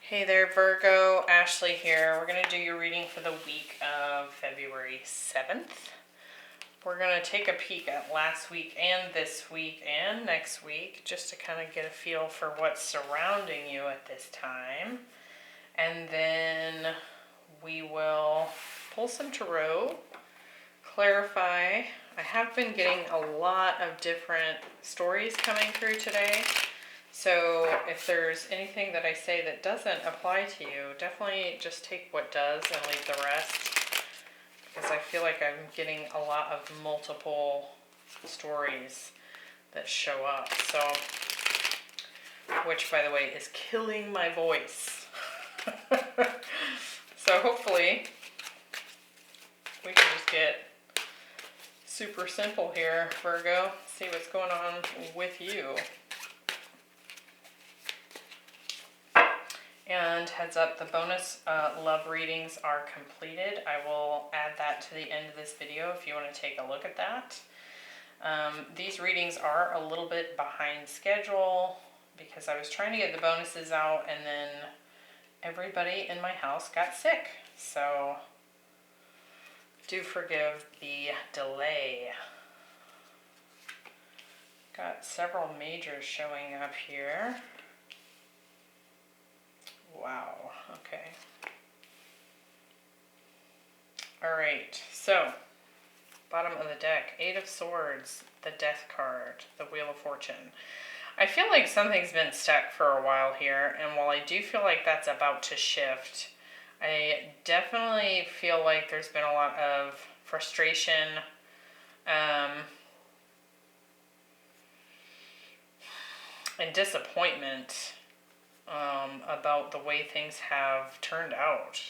Hey there, Virgo. Ashley here. We're going to do your reading for the week of February 7th. We're going to take a peek at last week and this week and next week just to kind of get a feel for what's surrounding you at this time. And then we will pull some tarot, clarify. I have been getting a lot of different stories coming through today. So if there's anything that I say that doesn't apply to you, definitely just take what does and leave the rest. Because I feel like I'm getting a lot of multiple stories that show up. So, which by the way is killing my voice. So hopefully we can just get super simple here, Virgo. See what's going on with you. And heads up, the bonus love readings are completed. I will add that to the end of this video if you want to take a look at that. These readings are a little bit behind schedule because I was trying to get the bonuses out and then everybody in my house got sick. So do forgive the delay. Got several majors showing up here. Wow, okay. All right, so bottom of the deck, 8 of Swords, the Death card, the Wheel of Fortune. I feel like something's been stuck for a while here, and while I do feel like that's about to shift, I definitely feel like there's been a lot of frustration, and disappointment about the way things have turned out.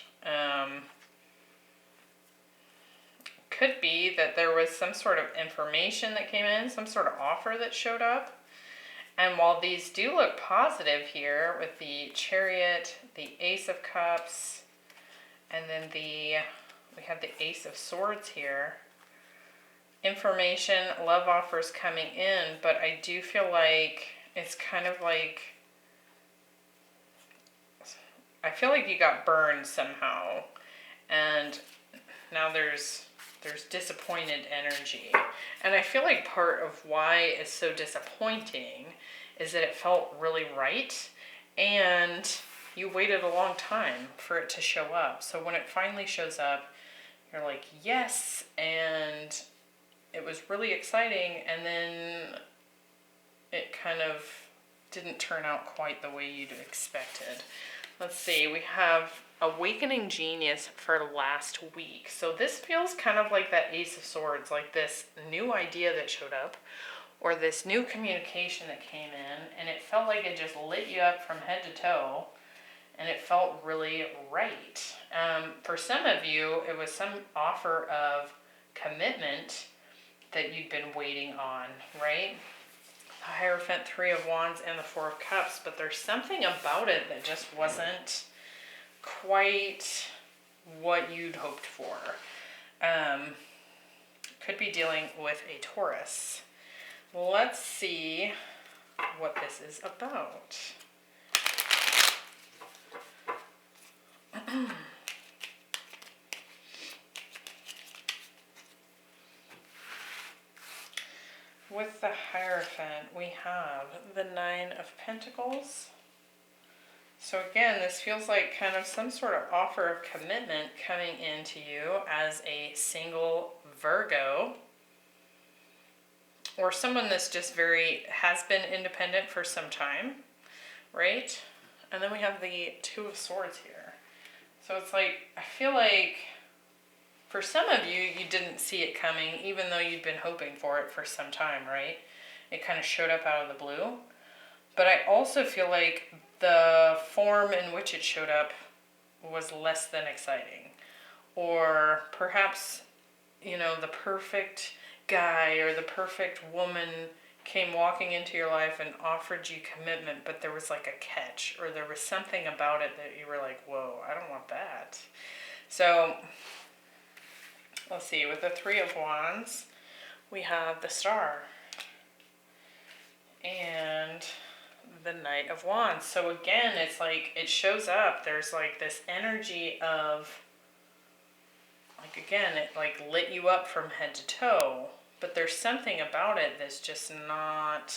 Could be that there was some sort of information that came in, some sort of offer that showed up. And while these do look positive here with the Chariot, the Ace of Cups, and then we have the Ace of Swords here. Information, love offers coming in, but I do feel like it's kind of like, I feel like you got burned somehow, and now there's disappointed energy. And I feel like part of why it's so disappointing is that it felt really right, and you waited a long time for it to show up. So when it finally shows up, you're like, yes, and it was really exciting, and then it kind of didn't turn out quite the way you'd expected. Let's see, we have Awakening Genius for last week. So this feels kind of like that Ace of Swords, like this new idea that showed up, or this new communication that came in, and it felt like it just lit you up from head to toe, and it felt really right. For some of you, it was some offer of commitment that you'd been waiting on, right? The Hierophant, 3 of Wands, and the 4 of Cups, but there's something about it that just wasn't quite what you'd hoped for. Could be dealing with a Taurus. Let's see what this is about. With the Hierophant, we have the 9 of Pentacles. So again, this feels like kind of some sort of offer of commitment coming into you as a single Virgo, or someone that's just has been independent for some time, right? And then we have the 2 of Swords here. So it's like, I feel like for some of you, you didn't see it coming, even though you'd been hoping for it for some time, right? It kind of showed up out of the blue. But I also feel like the form in which it showed up was less than exciting. Or perhaps, you know, the perfect guy or the perfect woman came walking into your life and offered you commitment, but there was like a catch, or there was something about it that you were like, whoa, I don't want that. So let's see, with the 3 of Wands, we have the Star. And the Knight of Wands. So again, it's like it shows up. There's like this energy of, like, again, it like lit you up from head to toe, but there's something about it that's just not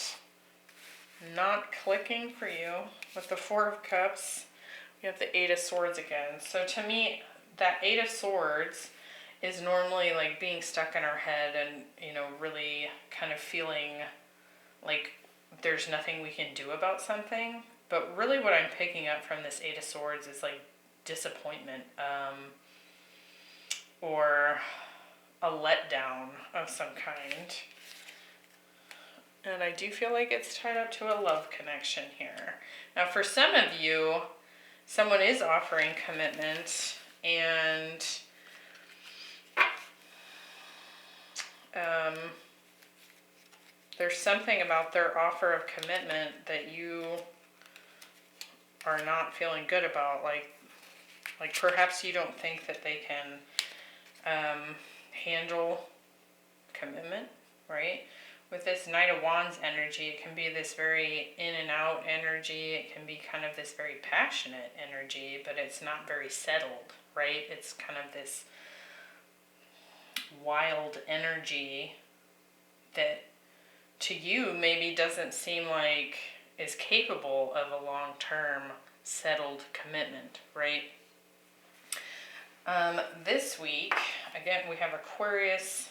clicking for you. With the Four of Cups, we have the Eight of Swords again. So to me, that Eight of Swords is normally like being stuck in our head and, you know, really kind of feeling like there's nothing we can do about something. But really what I'm picking up from this Eight of Swords is like disappointment, or a letdown of some kind. And I do feel like it's tied up to a love connection here. Now for some of you, someone is offering commitment, and there's something about their offer of commitment that you are not feeling good about. Like perhaps you don't think that they can handle commitment, right? With this Knight of Wands energy, it can be this very in and out energy. It can be kind of this very passionate energy, but it's not very settled, right? It's kind of this wild energy that to you maybe doesn't seem like is capable of a long-term settled commitment, right? This week, again, we have Aquarius,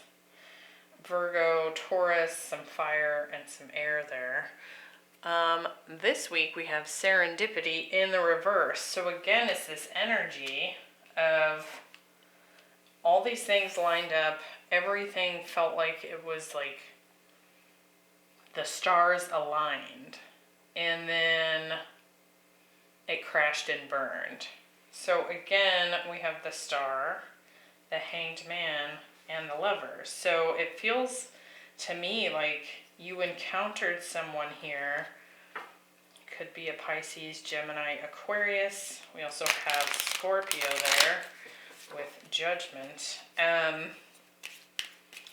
Virgo, Taurus, some fire and some air there. This week we have serendipity in the reverse. So again, it's this energy of all these things lined up. Everything felt like it was like the stars aligned, and then it crashed and burned. So again, we have the Star, the Hanged Man, and the Lovers. So it feels to me like you encountered someone here. Could be a Pisces, Gemini, Aquarius. We also have Scorpio there with Judgment.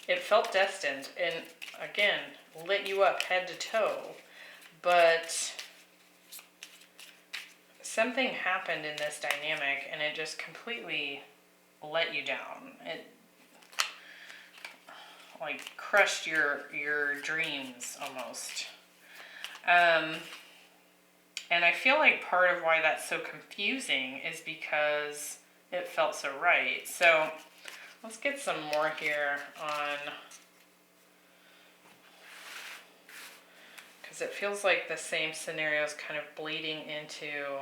It felt destined, and again, lit you up head to toe, but something happened in this dynamic and it just completely let you down. It like crushed your dreams almost. And I feel like part of why that's so confusing is because it felt so right. So let's get some more here on, because it feels like the same scenario is kind of bleeding into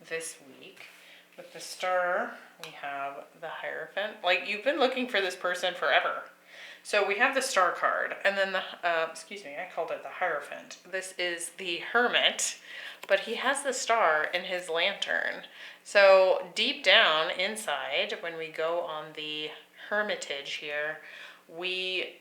this week. With the Star, we have the Hierophant. Like, you've been looking for this person forever. So we have the Star card, and then the, excuse me, I called it the Hierophant. This is the Hermit, but he has the Star in his lantern. So deep down inside, when we go on the Hermitage here, we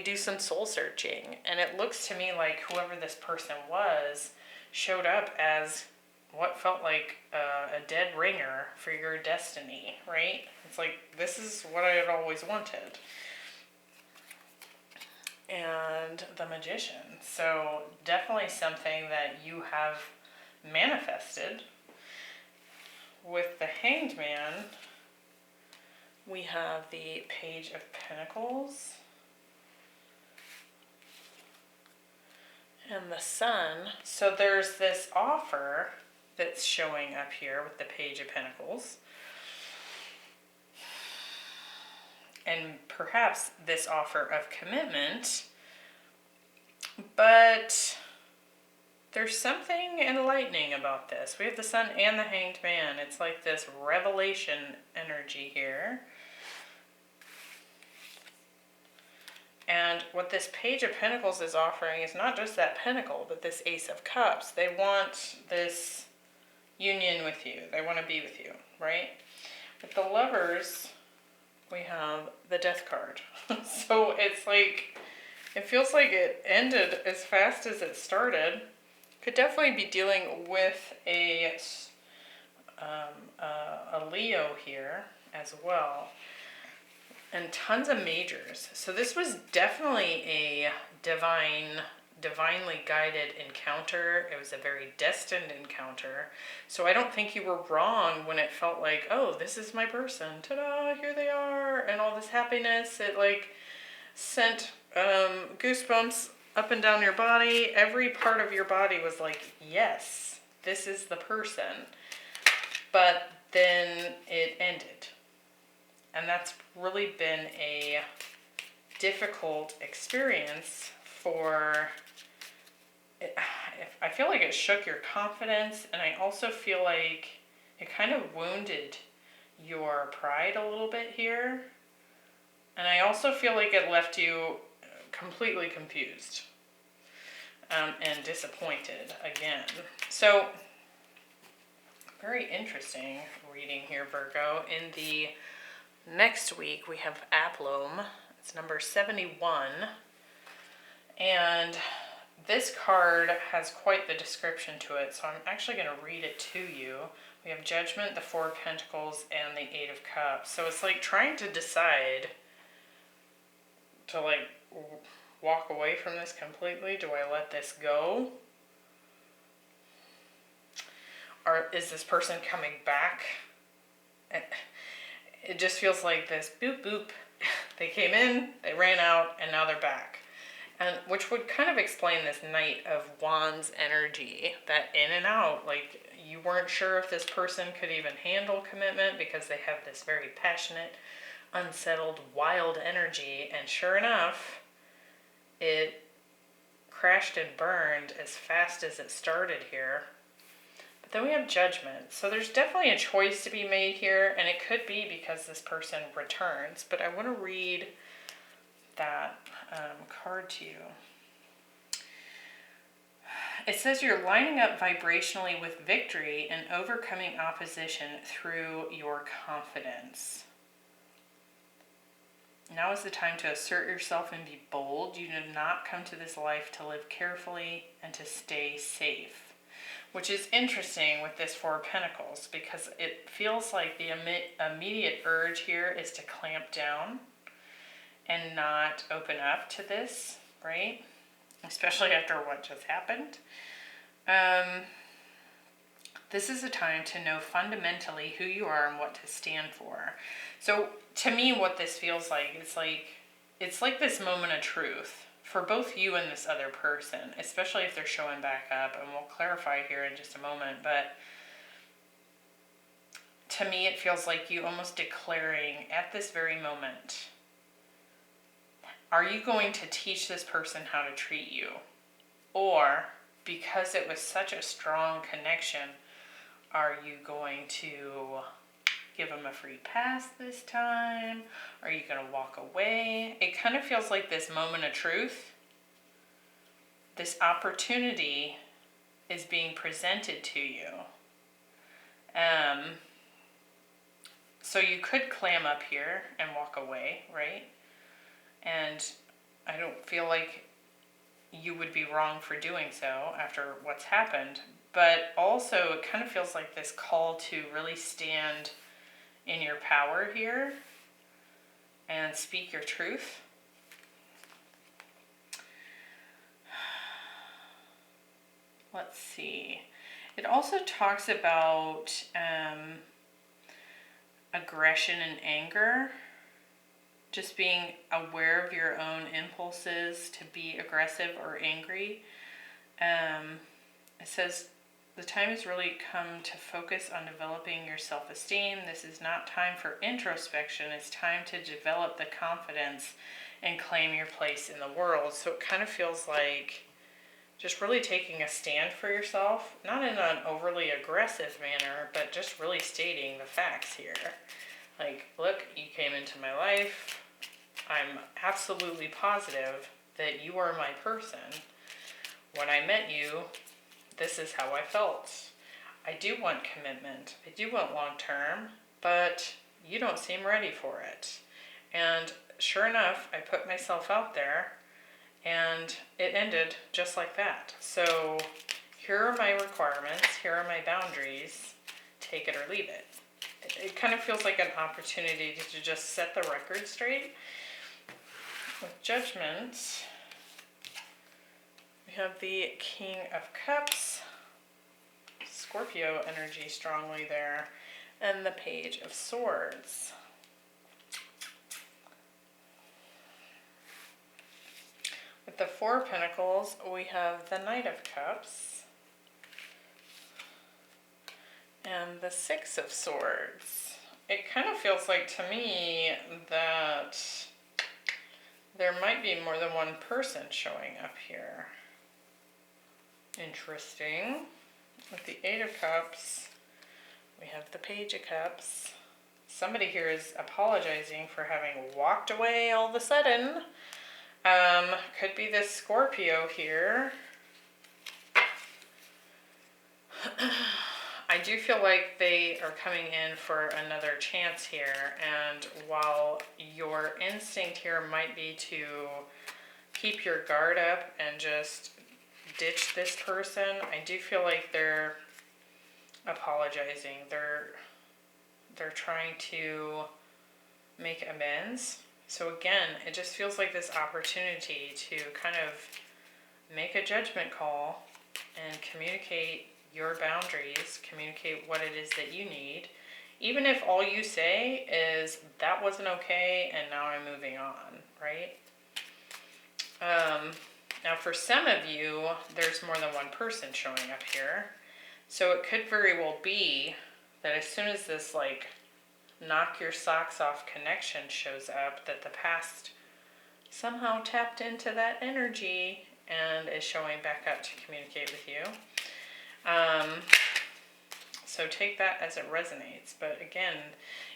do some soul searching, and it looks to me like whoever this person was showed up as what felt like a dead ringer for your destiny, right? It's like, this is what I had always wanted. And the Magician. So definitely something that you have manifested. With the Hanged Man, we have the Page of Pentacles and the Sun. So there's this offer that's showing up here with the Page of Pentacles. And perhaps this offer of commitment, but there's something enlightening about this. We have the Sun and the Hanged Man. It's like this revelation energy here. And what this Page of Pentacles is offering is not just that pentacle, but this Ace of Cups. They want this union with you. They want to be with you, right? With the Lovers, we have the Death card. So it's like, it feels like it ended as fast as it started. Could definitely be dealing with a Leo here as well. And tons of majors. So this was definitely a divine divinely guided encounter. It was a very destined encounter. So I don't think you were wrong when it felt like, oh, this is my person. Ta-da, here they are. And all this happiness. It like sent goosebumps up and down your body. Every part of your body was like, yes, this is the person. But then it ended. And that's really been a difficult experience for, I feel like it shook your confidence, and I also feel like it kind of wounded your pride a little bit here. And I also feel like it left you completely confused and disappointed again. So, very interesting reading here, Virgo. In the next week, we have Aplom. It's number 71. And this card has quite the description to it, so I'm actually going to read it to you. We have Judgment, the Four of Pentacles, and the Eight of Cups. So it's like trying to decide to like walk away from this completely. Do I let this go? Or is this person coming back? It just feels like this boop boop. They came in, they ran out, and now they're back. And which would kind of explain this Knight of Wands energy, that in and out, like you weren't sure if this person could even handle commitment because they have this very passionate, unsettled, wild energy. And sure enough, it crashed and burned as fast as it started here. But then we have Judgment. So there's definitely a choice to be made here, and it could be because this person returns. But I want to read that card to you. It says you're lining up vibrationally with victory and overcoming opposition through your confidence. Now is the time to assert yourself and be bold. You did not come to this life to live carefully and to stay safe. Which is interesting with this Four of Pentacles, because it feels like the immediate urge here is to clamp down and not open up to this, right? Especially after what just happened. This is a time to know fundamentally who you are and what to stand for. So to me, what this feels like, it's like this moment of truth for both you and this other person, especially if they're showing back up, and we'll clarify here in just a moment. But to me, it feels like you almost declaring at this very moment, are you going to teach this person how to treat you? Or, because it was such a strong connection, are you going to give them a free pass this time? Are you going to walk away? It kind of feels like this moment of truth. This opportunity is being presented to you. So you could clam up here and walk away, right? And I don't feel like you would be wrong for doing so after what's happened. But also it kind of feels like this call to really stand in your power here and speak your truth. Let's see. It also talks about aggression and anger. Just being aware of your own impulses to be aggressive or angry. It says the time has really come to focus on developing your self-esteem. This is not time for introspection. It's time to develop the confidence and claim your place in the world. So it kind of feels like just really taking a stand for yourself, not in an overly aggressive manner, but just really stating the facts here. Like, look, you came into my life. I'm absolutely positive that you are my person. When I met you, this is how I felt. I do want commitment. I do want long term, but you don't seem ready for it. And sure enough, I put myself out there, and it ended just like that. So here are my requirements. Here are my boundaries. Take it or leave it. It kind of feels like an opportunity to just set the record straight. With Judgment, We have the King of Cups, Scorpio energy strongly there, and the Page of Swords. With the Four of Pentacles, we have the Knight of Cups and the Six of Swords. It kind of feels like to me that there might be more than one person showing up here. Interesting. With the Eight of Cups, we have the Page of Cups. Somebody here is apologizing for having walked away all of a sudden. Could be this Scorpio here. I do feel like they are coming in for another chance here, and while your instinct here might be to keep your guard up and just ditch this person, I do feel like they're apologizing. They're trying to make amends. So again, it just feels like this opportunity to kind of make a judgment call and communicate your boundaries, communicate what it is that you need, even if all you say is, that wasn't okay and now I'm moving on, right? Now for some of you, there's more than one person showing up here. So it could very well be that as soon as this like knock your socks off connection shows up, that the past somehow tapped into that energy and is showing back up to communicate with you. So take that as it resonates. But again,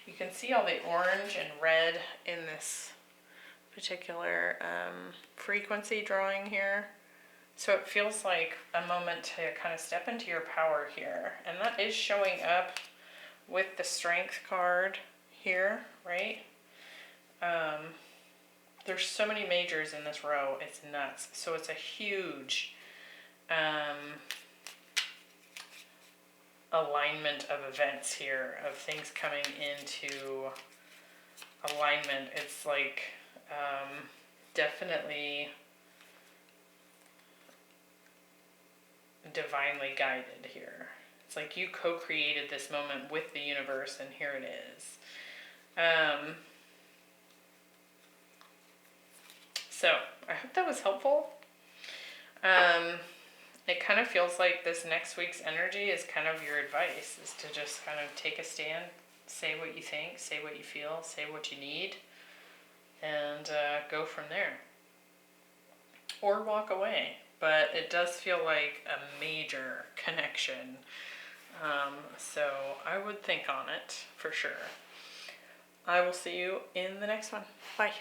you can see all the orange and red in this particular frequency drawing here. So it feels like a moment to kind of step into your power here. And that is showing up with the Strength card here, right? There's so many majors in this row, it's nuts. So it's a huge alignment of events here, of things coming into alignment. It's like definitely divinely guided here. It's like you co-created this moment with the universe, and here it is. So I hope that was helpful. It kind of feels like this next week's energy is kind of your advice, is to just kind of take a stand, say what you think, say what you feel, say what you need, and go from there. Or walk away. But it does feel like a major connection. So I would think on it for sure. I will see you in the next one. Bye.